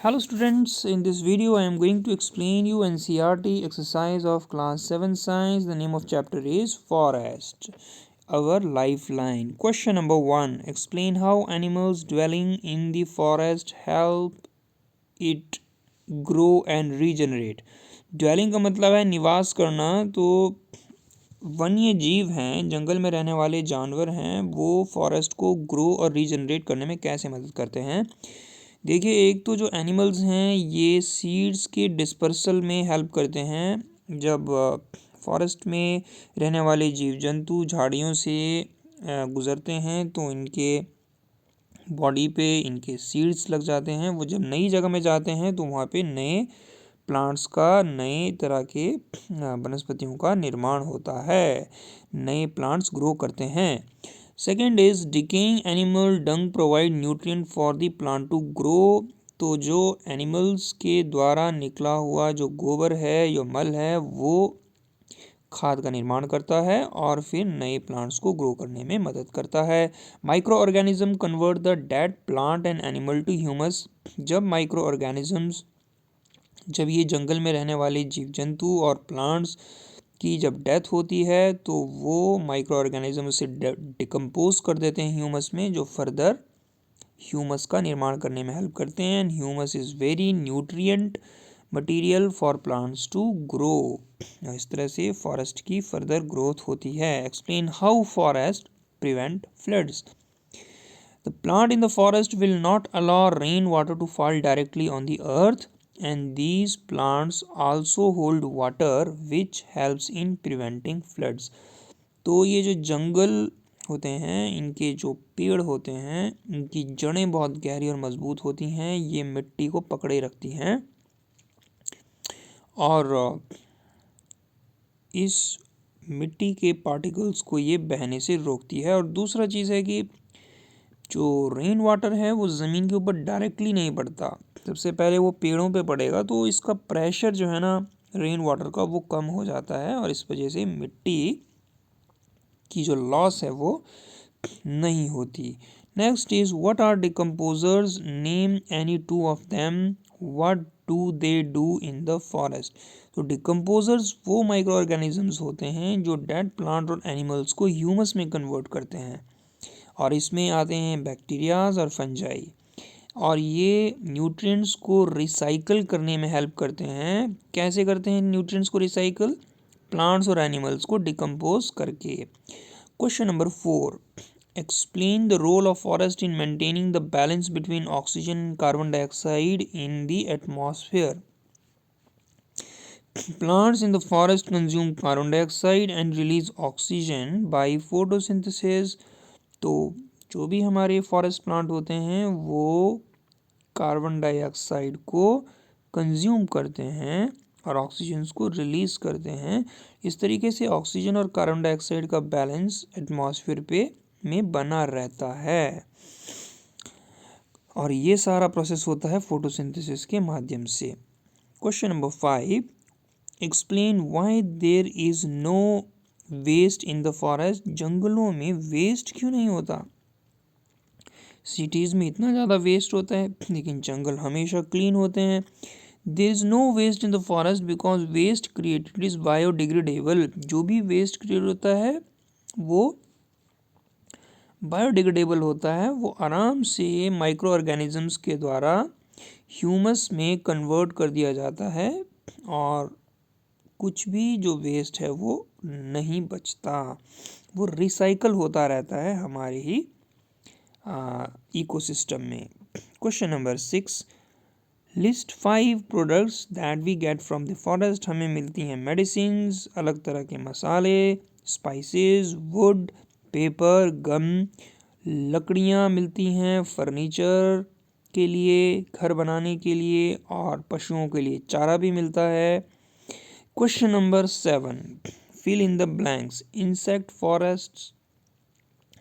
Hello students, in this video I am going to explain you NCERT exercise of class 7 science. The name of chapter is Forest, our lifeline. Question number 1. Explain how animals dwelling in the forest help it grow and regenerate. Dwelling का मतलब है निवास करना, तो वन्य जीव हैं, जंगल में रहने वाले जानवर हैं, वो फॉरेस्ट को ग्रो और रीजनरेट करने में कैसे मदद करते हैं। देखिए, एक तो जो एनिमल्स हैं ये सीड्स के डिस्पर्सल में हेल्प करते हैं। जब फॉरेस्ट में रहने वाले जीव जंतु झाड़ियों से गुज़रते हैं तो इनके बॉडी पे इनके सीड्स लग जाते हैं। वो जब नई जगह में जाते हैं तो वहाँ पे नए प्लांट्स का, नए तरह के वनस्पतियों का निर्माण होता है, नए प्लांट्स ग्रो करते हैं। Second is decaying animal dung provide nutrient for the plant to grow. तो जो एनिमल्स के द्वारा निकला हुआ जो गोबर है, जो मल है, वो खाद का निर्माण करता है और फिर नए प्लांट्स को ग्रो करने में मदद करता है। Microorganism convert the dead plant and animal to humus. जब माइक्रो ऑर्गेनिजम्स, जब ये जंगल में रहने वाले जीव जंतु और प्लांट्स की जब डेथ होती है तो वो माइक्रो ऑर्गेनिज्म उसे डिकम्पोज कर देते हैं ह्यूमस में, जो फर्दर ह्यूमस का निर्माण करने में हेल्प करते हैं। And humus is very nutrient material for plants to grow. इस तरह से फॉरेस्ट की फर्दर ग्रोथ होती है। Explain how forest prevent floods. The plant in the forest will not allow rain water to fall directly on the earth, and these plants also hold water which helps in preventing floods. तो ये जो जंगल होते हैं, इनके जो पेड़ होते हैं, इनकी जड़ें बहुत गहरी और मजबूत होती हैं। ये मिट्टी को पकड़े रखती हैं और इस मिट्टी के पार्टिकल्स को ये बहने से रोकती है। और दूसरा चीज़ है कि जो रेन वाटर है वो ज़मीन के ऊपर डायरेक्टली नहीं पड़ता, सबसे पहले वो पेड़ों पे पड़ेगा, तो इसका प्रेशर जो है ना रेन वाटर का वो कम हो जाता है और इस वजह से मिट्टी की जो लॉस है वो नहीं होती। Next is what are decomposers, name any two of them, what do they do in the forest. तो डिकम्पोजर्स वो माइक्रो ऑर्गेनिजम्स होते हैं जो डेड प्लांट और एनिमल्स को ह्यूमस में कन्वर्ट करते हैं, और इसमें आते हैं बैक्टीरियाज और फंजाई, और ये न्यूट्रिएंट्स को रिसाइकल करने में हेल्प करते हैं। कैसे करते हैं न्यूट्रिएंट्स को रिसाइकल? प्लांट्स और एनिमल्स को डिकम्पोज करके। Question number 4. Explain the role of forest in maintaining the balance between oxygen and carbon dioxide in the atmosphere. Plants in the forest consume carbon dioxide and release oxygen by photosynthesis. तो जो भी हमारे forest plant होते हैं वो carbon dioxide को consume करते हैं और ऑक्सीजन को रिलीज करते हैं। इस तरीके से ऑक्सीजन और कार्बन डाइऑक्साइड का बैलेंस एटमॉस्फेयर पे में बना रहता है, और ये सारा प्रोसेस होता है फोटोसिंथेसिस के माध्यम से। Question number 5. Explain why there is no waste in the forest. जंगलों में वेस्ट क्यों नहीं होता? सिटीज़ में इतना ज़्यादा वेस्ट होता है लेकिन जंगल हमेशा क्लीन होते हैं। There is no waste in the forest because waste created is biodegradable. जो भी वेस्ट क्रिएट होता है वो बायोडिग्रेडेबल होता है, वो आराम से माइक्रो ऑर्गेनिजम्स के द्वारा ह्यूमस में कन्वर्ट कर दिया जाता है और कुछ भी जो वेस्ट है वो नहीं बचता, वो रिसाइकल होता रहता है हमारे ही इकोसिस्टम में। Question number 6. List 5 products that we get from the forest. हमें मिलती हैं मेडिसिन्स, अलग तरह के मसाले, स्पाइसेस, वुड, पेपर, गम, लकड़ियाँ मिलती हैं फर्नीचर के लिए, घर बनाने के लिए, और पशुओं के लिए चारा भी मिलता है। Question number 7. Fill in the blanks. Insect forests,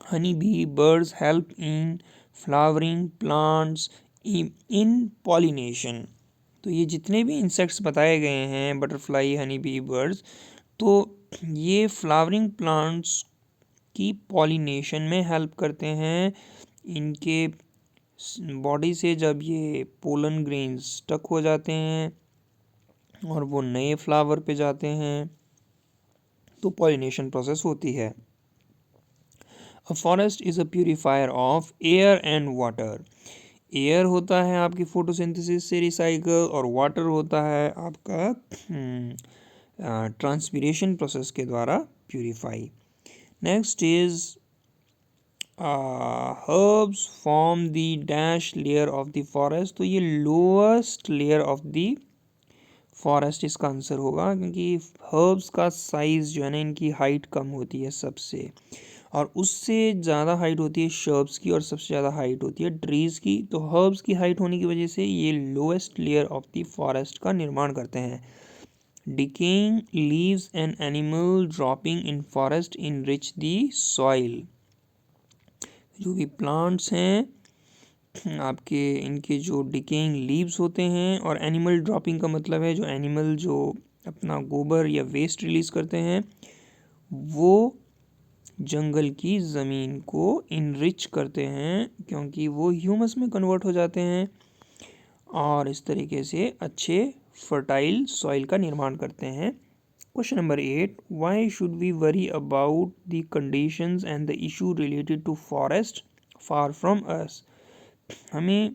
honey bee, birds help in flowering plants, in pollination. तो ये जितने भी इंसेक्ट्स बताए गए हैं, बटरफ्लाई, हनी बी, बर्ड्स, तो ये फ्लावरिंग प्लांट्स की पॉलिनेशन में हेल्प करते हैं, इनके बॉडी से जब ये पोलन ग्रेन्स स्टक हो जाते हैं और वो नए फ्लावर पे जाते हैं तो पॉलिनेशन प्रोसेस होती है। A forest is a purifier of air and water. Air होता है आपकी फोटोसिंथेसिस से रिसाइकल और वाटर होता है आपका ट्रांसपीरेशन प्रोसेस के द्वारा purify. Next is herbs form the dash layer of the forest. तो ये lowest layer of the forest इसका आंसर होगा, क्योंकि हर्ब्स का साइज़ जो है ना, इनकी हाइट कम होती है सबसे, और उससे ज़्यादा हाइट होती है शर्ब्स की और सबसे ज़्यादा हाइट होती है ट्रीज़ की। तो हर्ब्स की हाइट होने की वजह से ये lowest layer of the forest का निर्माण करते हैं। Decaying leaves and animal dropping in forest enrich the soil. जो भी प्लांट्स हैं आपके, इनके जो डिकेइंग लीव्स होते हैं, और एनिमल ड्रॉपिंग का मतलब है जो एनिमल जो अपना गोबर या वेस्ट रिलीज़ करते हैं, वो जंगल की ज़मीन को इनरिच करते हैं, क्योंकि वो ह्यूमस में कन्वर्ट हो जाते हैं और इस तरीके से अच्छे फर्टाइल सॉइल का निर्माण करते हैं। Question number 8, why should we worry about the conditions and the issue related to forest far from us. हमें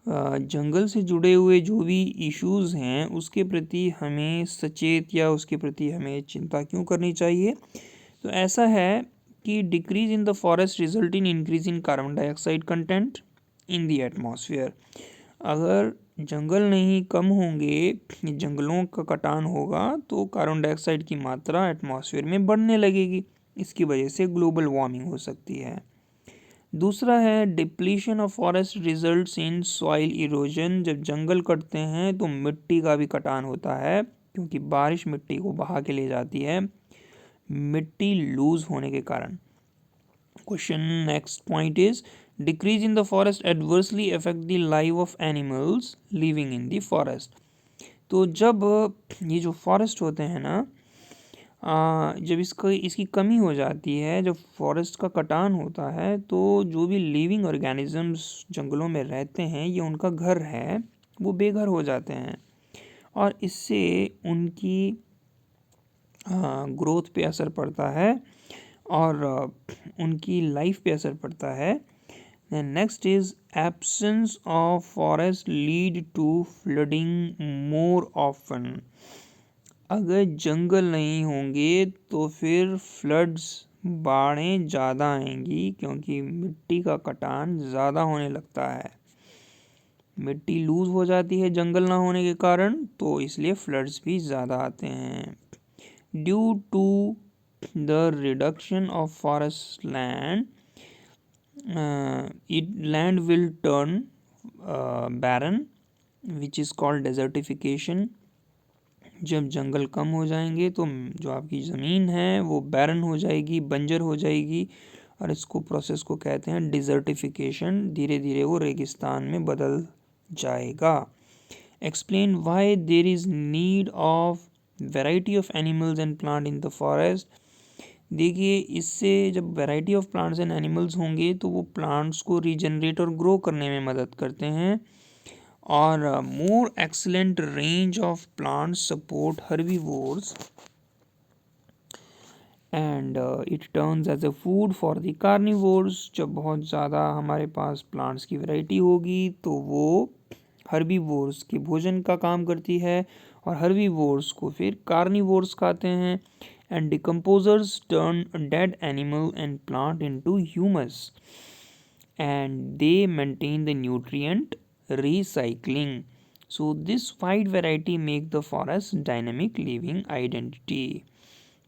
जंगल से जुड़े हुए जो भी इश्यूज़ हैं उसके प्रति हमें सचेत या उसके प्रति हमें चिंता क्यों करनी चाहिए। तो ऐसा है कि decrease in the forest result in increase in carbon dioxide content in the atmosphere. अगर जंगल नहीं कम होंगे, जंगलों का कटान होगा, तो कार्बन डाइऑक्साइड की मात्रा एटमॉस्फेयर में बढ़ने लगेगी। इसकी वजह से ग्लोबल वार्मिंग हो सकती है। दूसरा है depletion of forest results in soil erosion. जब जंगल कटते हैं तो मिट्टी का भी कटान होता है, क्योंकि बारिश मिट्टी को बहा के ले जाती है मिट्टी लूज होने के कारण। Question next point is decrease in the forest adversely affect the life of animals living in the forest. तो जब ये जो फॉरेस्ट होते हैं ना, जब इसकी कमी हो जाती है, जब फॉरेस्ट का कटान होता है, तो जो भी लिविंग ऑर्गेनिजम्स जंगलों में रहते हैं, ये उनका घर है, वो बेघर हो जाते हैं और इससे उनकी ग्रोथ पे असर पड़ता है और उनकी लाइफ पे असर पड़ता है। Next is absence of forest lead to flooding more often. अगर जंगल नहीं होंगे तो फिर फ्लड्स, बाढ़ें ज़्यादा आएंगी, क्योंकि मिट्टी का कटान ज़्यादा होने लगता है। मिट्टी लूज हो जाती है जंगल ना होने के कारण, तो इसलिए फ्लड्स भी ज़्यादा आते हैं। Due to the reduction of forest land, land will turn barren which is called desertification. जब जंगल कम हो जाएंगे तो जो आपकी ज़मीन है वो बैरन हो जाएगी, बंजर हो जाएगी, और इसको प्रोसेस को कहते हैं डिजर्टिफिकेशन। धीरे धीरे वो रेगिस्तान में बदल जाएगा। Explain why there is need of variety of animals and plant in the forest. देखिए, इससे जब variety of plants and animals होंगे तो वो प्लांट्स को रीजनरेट और ग्रो करने में मदद करते हैं, और more excellent range of plants support herbivores and it turns as a food for the carnivores. जब बहुत ज़्यादा हमारे पास प्लांट्स की वैरायटी होगी तो वो हर्बीवोर्स के भोजन का काम करती है, और हर्बीवोर्स को फिर कार्निवोर्स खाते हैं। And decomposers turn dead animal and plant into humus, and they maintain the nutrient recycling. So this wide variety make the forest dynamic living identity.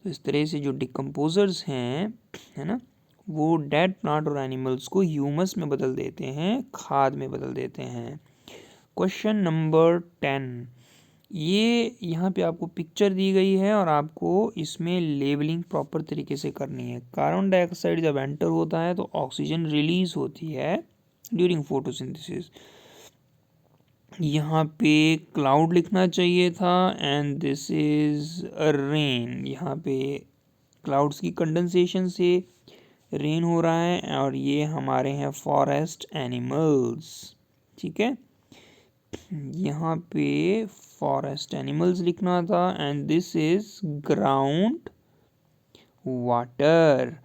तो इस तरह से जो डिकम्पोजर्स हैं, है ना, वो डेड प्लांट और एनिमल्स को ह्यूमस में बदल देते हैं, खाद में बदल देते हैं। क्वेश्चन नंबर 10, ये यहाँ पे आपको पिक्चर दी गई है और आपको इसमें लेबलिंग प्रॉपर तरीके से करनी है। कार्बन डाइऑक्साइड जब एंटर होता है तो ऑक्सीजन रिलीज होती है ड्यूरिंग फोटोसिंथेसिस। यहाँ पे क्लाउड लिखना चाहिए था and this is a rain. यहाँ पे क्लाउड्स की कंडेंसेशन से रेन हो रहा है और ये हमारे हैं फॉरेस्ट एनिमल्स। ठीक है, यहाँ पे फॉरेस्ट एनिमल्स लिखना था and this is ground water.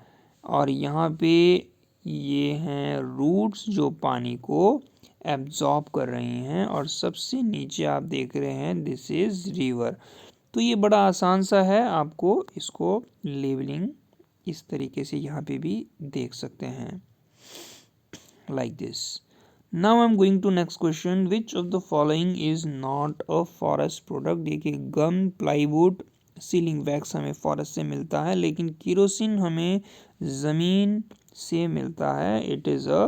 और यहाँ पे ये हैं रूट्स जो पानी को एब्जॉर्ब कर रही हैं। और सबसे नीचे आप देख रहे हैं दिस इज रिवर। तो ये बड़ा आसान सा है, आपको इसको लेबलिंग इस तरीके से यहाँ पे भी देख सकते हैं, like this. Now I'm going to next question. Which of the following is not a forest product? देखिए, गम, प्लाईवुड, सीलिंग वैक्स हमें फॉरेस्ट से मिलता है, लेकिन केरोसिन हमें ज़मीन से मिलता है। It is a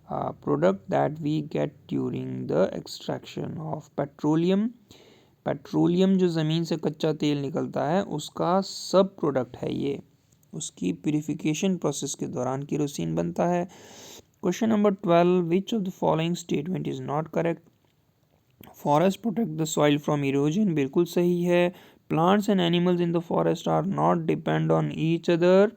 product that we get during the extraction of petroleum. Petroleum जो ज़मीन से कच्चा तेल निकलता है उसका सब प्रोडक्ट है ये, उसकी प्यूरिफिकेशन प्रोसेस के दौरान केरोसिन बनता है। Question number 12, which of the following statement is not correct? Forest protect the soil from erosion, बिल्कुल सही है। Plants and animals in the forest are not depend on each other,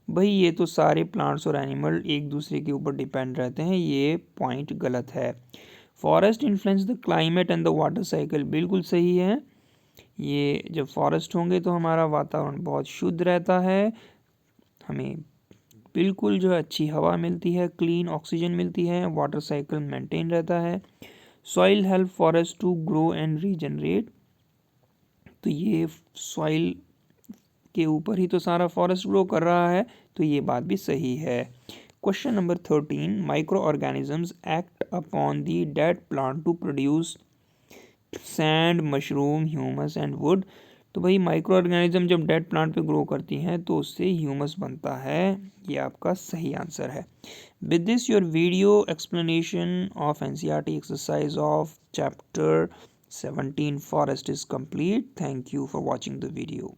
भाई ये तो सारे प्लांट्स और एनिमल एक दूसरे के ऊपर डिपेंड रहते हैं, ये पॉइंट गलत है। Forest influence the climate and the water cycle, बिल्कुल सही है। ये जब फॉरेस्ट होंगे तो हमारा वातावरण बहुत शुद्ध रहता है, हमें बिल्कुल जो है अच्छी हवा मिलती है, क्लीन ऑक्सीजन मिलती है, वाटर साइकिल मेंटेन रहता है। Soil help forest to grow and regenerate, तो ये सॉइल के ऊपर ही तो सारा फॉरेस्ट ग्रो कर रहा है, तो ये बात भी सही है। Question number 13, micro organisms act upon the dead plant to produce sand, mushroom, humus and wood. तो भाई माइक्रो ऑर्गेनिज्म जब डेड प्लांट पे ग्रो करती हैं तो उससे ह्यूमस बनता है, ये आपका सही आंसर है। With this your video explanation of NCERT exercise of chapter 17 forest is complete. Thank you for watching the video.